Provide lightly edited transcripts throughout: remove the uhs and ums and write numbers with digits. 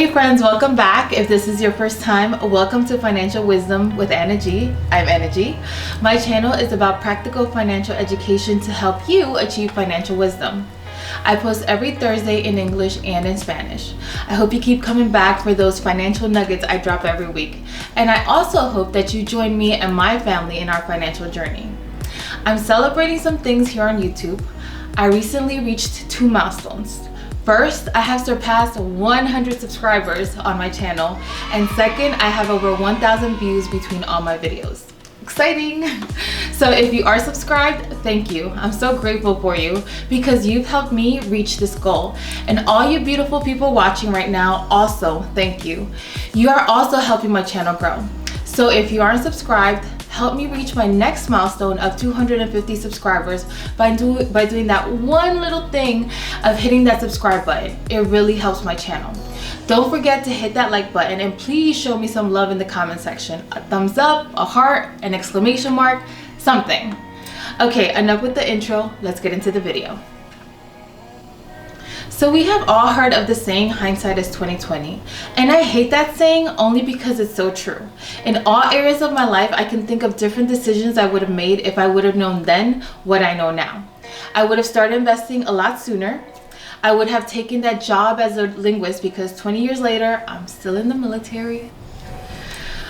Hey friends, welcome back. If this is your first time, welcome to Financial Wisdom with AnaG. I'm AnaG. My channel is about practical financial education to help you achieve financial wisdom. I post every Thursday in English and in Spanish. I hope you keep coming back for those financial nuggets I drop every week. And I also hope that you join me and my family in our financial journey. I'm celebrating some things here on YouTube. I recently reached 2 milestones. First, I have surpassed 100 subscribers on my channel, and second, I have over 1,000 views between all my videos. Exciting! So if you are subscribed, thank you. I'm so grateful for you because you've helped me reach this goal. And all you beautiful people watching right now, also thank you. You are also helping my channel grow. So if you aren't subscribed, help me reach my next milestone of 250 subscribers by doing that one little thing of hitting that subscribe button. It really helps my channel. Don't forget to hit that like button and please show me some love in the comment section. A thumbs up, a heart, an exclamation mark, something. Okay, enough with the intro. Let's get into the video. So we have all heard of the saying, hindsight is 20/20, and I hate that saying only because it's so true. In all areas of my life, I can think of different decisions I would have made if I would have known then what I know now. I would have started investing a lot sooner. I would have taken that job as a linguist because 20 years later, I'm still in the military.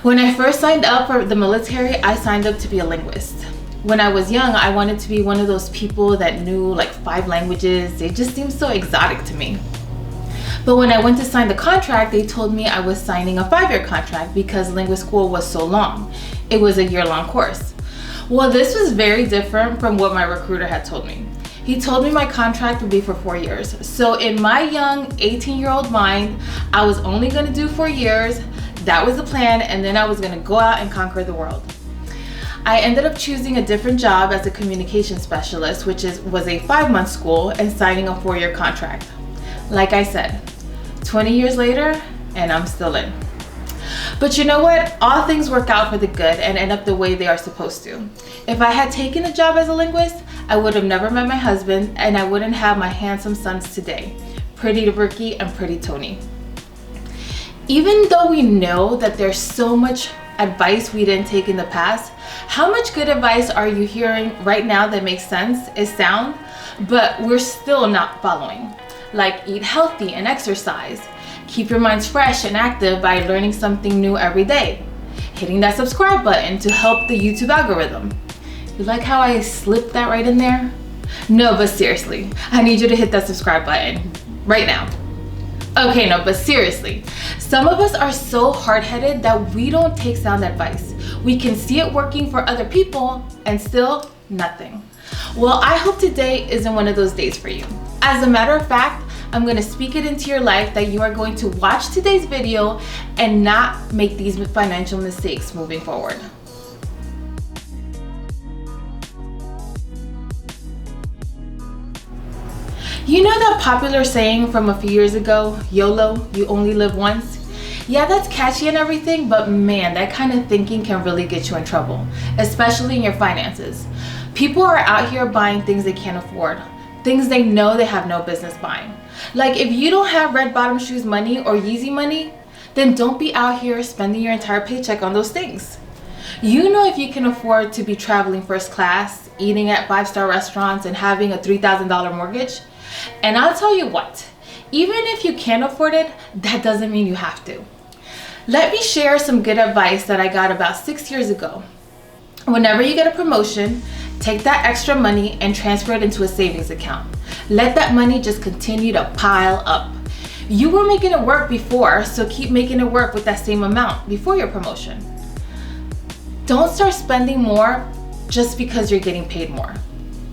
When I first signed up for the military, I signed up to be a linguist. When I was young, I wanted to be one of those people that knew like 5 languages. They just seemed so exotic to me. But when I went to sign the contract, they told me I was signing a 5-year contract because linguist school was so long. It was a year-long course. Well, this was very different from what my recruiter had told me. He told me my contract would be for 4 years. So in my young 18-year-old mind, I was only gonna do 4 years. That was the plan, and then I was gonna go out and conquer the world. I ended up choosing a different job as a communication specialist, which was a 5-month school, and signing a 4-year contract. Like I said, 20 years later, and I'm still in. But you know what? All things work out for the good and end up the way they are supposed to. If I had taken a job as a linguist, I would have never met my husband, and I wouldn't have my handsome sons today, Pretty Ricky and Pretty Tony. Even though we know that there's so much advice we didn't take in the past, how much good advice are you hearing right now that makes sense, is sound, but we're still not following? Like eat healthy and exercise. Keep your minds fresh and active by learning something new every day. Hitting that subscribe button to help the YouTube algorithm. You like how I slipped that right in there? No, but seriously, I need you to hit that subscribe button right now. Okay, no, but seriously, some of us are so hard-headed that we don't take sound advice. We can see it working for other people and still nothing. Well, I hope today isn't one of those days for you. As a matter of fact, I'm going to speak it into your life that you are going to watch today's video and not make these financial mistakes moving forward. You know that popular saying from a few years ago, YOLO, you only live once? Yeah, that's catchy and everything, but man, that kind of thinking can really get you in trouble, especially in your finances. People are out here buying things they can't afford, things they know they have no business buying. Like if you don't have red bottom shoes money or Yeezy money, then don't be out here spending your entire paycheck on those things. You know if you can afford to be traveling first class, eating at 5-star restaurants, and having a $3,000 mortgage. And I'll tell you what, even if you can't afford it, that doesn't mean you have to. Let me share some good advice that I got about 6 years ago. Whenever you get a promotion, take that extra money and transfer it into a savings account. Let that money just continue to pile up. You were making it work before, so keep making it work with that same amount before your promotion. Don't start spending more just because you're getting paid more.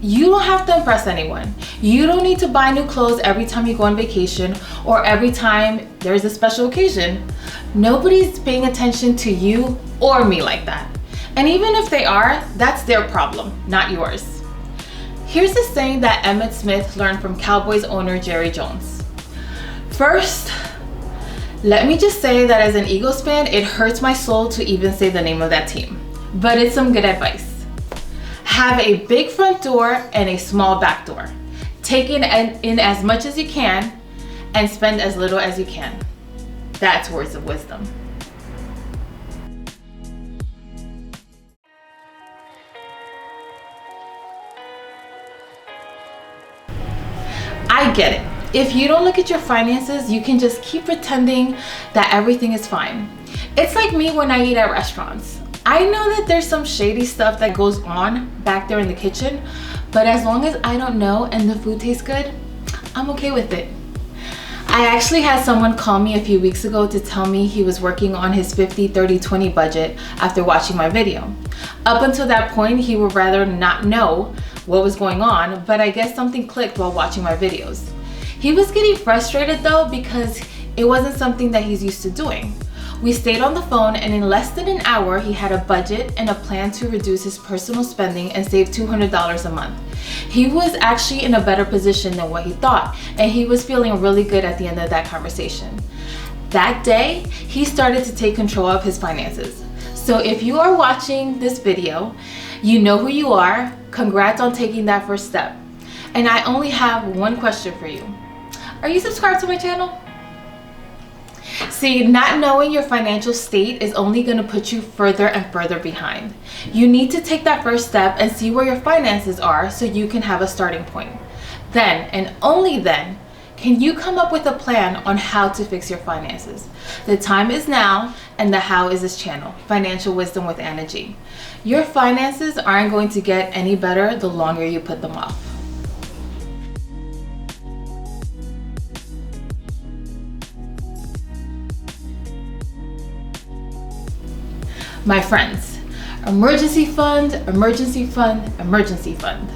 You don't have to impress anyone. You don't need to buy new clothes every time you go on vacation or every time there's a special occasion. Nobody's paying attention to you or me like that. And even if they are, that's their problem, not yours. Here's a saying that Emmitt Smith learned from Cowboys owner Jerry Jones. First, let me just say that as an Eagles fan, it hurts my soul to even say the name of that team. But it's some good advice. Have a big front door and a small back door. Take in as much as you can and spend as little as you can. That's words of wisdom. I get it. If you don't look at your finances, you can just keep pretending that everything is fine. It's like me when I eat at restaurants. I know that there's some shady stuff that goes on back there in the kitchen, but as long as I don't know and the food tastes good, I'm okay with it. I actually had someone call me a few weeks ago to tell me he was working on his 50-30-20 budget after watching my video. Up until that point, he would rather not know what was going on, but I guess something clicked while watching my videos. He was getting frustrated though because it wasn't something that he's used to doing. We stayed on the phone, and in less than an hour, he had a budget and a plan to reduce his personal spending and save $200 a month. He was actually in a better position than what he thought, and he was feeling really good at the end of that conversation. That day, he started to take control of his finances. So if you are watching this video, you know who you are. Congrats on taking that first step. And I only have one question for you. Are you subscribed to my channel? See, not knowing your financial state is only going to put you further and further behind. You need to take that first step and see where your finances are so you can have a starting point. Then, and only then, can you come up with a plan on how to fix your finances. The time is now, and the how is this channel, Financial Wisdom with AnaG. Your finances aren't going to get any better the longer you put them off. My friends, emergency fund, emergency fund, emergency fund.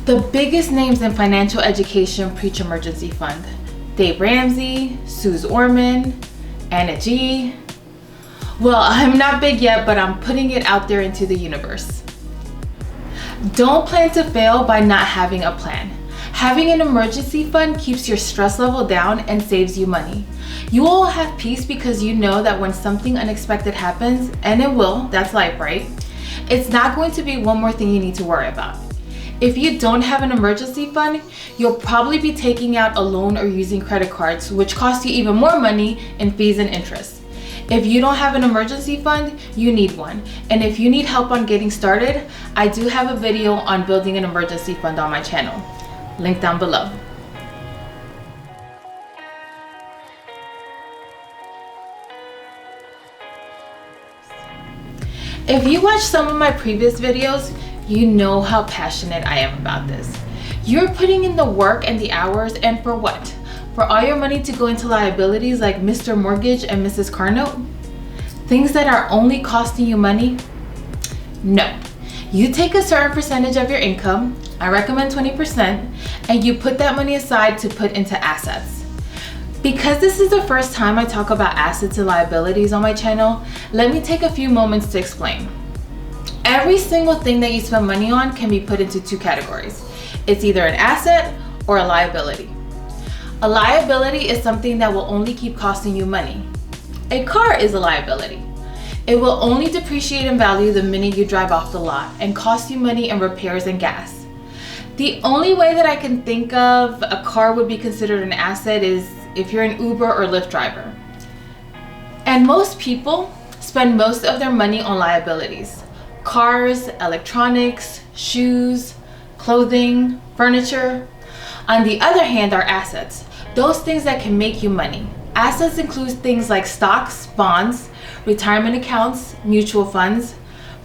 The biggest names in financial education preach emergency fund. Dave Ramsey, Suze Orman, AnaG. Well, I'm not big yet, but I'm putting it out there into the universe. Don't plan to fail by not having a plan. Having an emergency fund keeps your stress level down and saves you money. You will have peace because you know that when something unexpected happens, and it will, that's life, right? It's not going to be one more thing you need to worry about. If you don't have an emergency fund, you'll probably be taking out a loan or using credit cards, which cost you even more money in fees and interest. If you don't have an emergency fund, you need one. And if you need help on getting started, I do have a video on building an emergency fund on my channel. Link down below. If you watch some of my previous videos, you know how passionate I am about this. You're putting in the work and the hours, and for what? For all your money to go into liabilities like Mr. Mortgage and Mrs. Car Note? Things that are only costing you money? No. You take a certain percentage of your income, I recommend 20%, and you put that money aside to put into assets. Because this is the first time I talk about assets and liabilities on my channel, let me take a few moments to explain. Every single thing that you spend money on can be put into two categories. It's either an asset or a liability. A liability is something that will only keep costing you money. A car is a liability. It will only depreciate in value the minute you drive off the lot and cost you money in repairs and gas. The only way that I can think of a car would be considered an asset is if you're an Uber or Lyft driver. And most people spend most of their money on liabilities. Cars, electronics, shoes, clothing, furniture. On the other hand are assets, those things that can make you money. Assets include things like stocks, bonds, retirement accounts, mutual funds,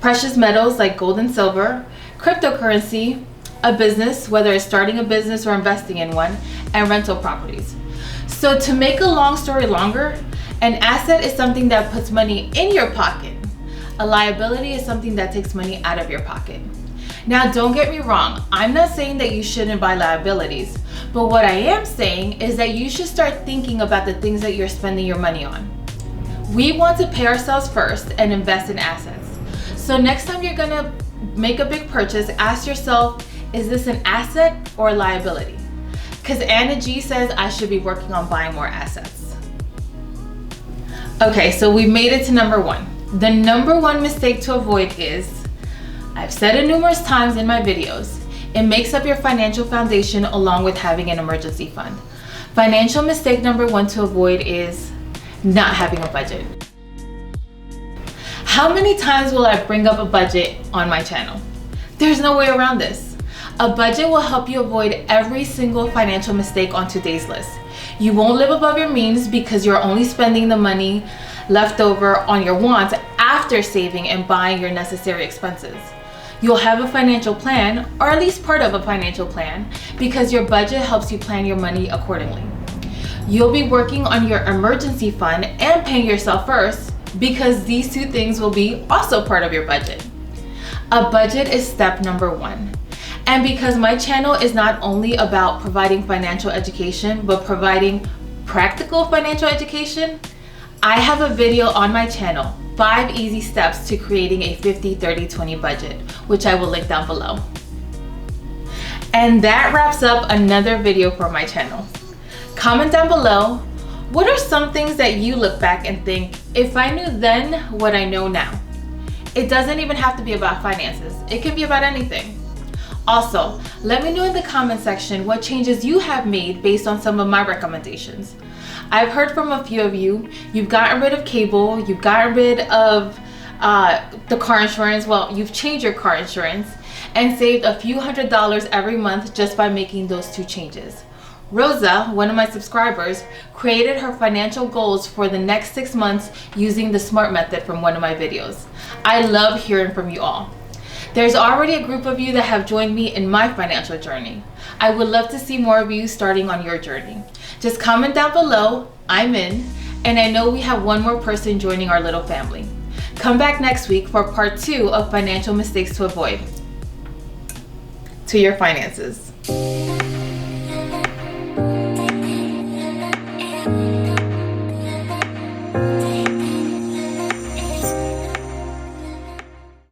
precious metals like gold and silver, cryptocurrency, a business, whether it's starting a business or investing in one, and rental properties. So to make a long story longer, an asset is something that puts money in your pocket. A liability is something that takes money out of your pocket. Now, don't get me wrong, I'm not saying that you shouldn't buy liabilities, but what I am saying is that you should start thinking about the things that you're spending your money on. We want to pay ourselves first and invest in assets. So next time you're gonna make a big purchase, ask yourself, is this an asset or a liability? Because AnaG says I should be working on buying more assets. Okay, so we made it to number one. The number one mistake to avoid is, I've said it numerous times in my videos, it makes up your financial foundation along with having an emergency fund. Financial mistake number one to avoid is not having a budget. How many times will I bring up a budget on my channel? There's no way around this. A budget will help you avoid every single financial mistake on today's list. You won't live above your means because you're only spending the money left over on your wants after saving and buying your necessary expenses. You'll have a financial plan, or at least part of a financial plan, because your budget helps you plan your money accordingly. You'll be working on your emergency fund and paying yourself first, because these two things will be also part of your budget. A budget is step number one. And because my channel is not only about providing financial education, but providing practical financial education, I have a video on my channel, 5 easy steps to creating a 50-30-20 budget, which I will link down below. And that wraps up another video for my channel. Comment down below, what are some things that you look back and think, if I knew then what I know now? It doesn't even have to be about finances. It can be about anything. Also, let me know in the comment section what changes you have made based on some of my recommendations. I've heard from a few of you, you've gotten rid of cable, you've gotten rid of the car insurance, well, you've changed your car insurance and saved a few $100s every month just by making those two changes. Rosa, one of my subscribers, created her financial goals for the next 6 months using the SMART method from one of my videos. I love hearing from you all. There's already a group of you that have joined me in my financial journey. I would love to see more of you starting on your journey. Just comment down below, I'm in, and I know we have one more person joining our little family. Come back next week for part 2 of financial mistakes to avoid to your finances.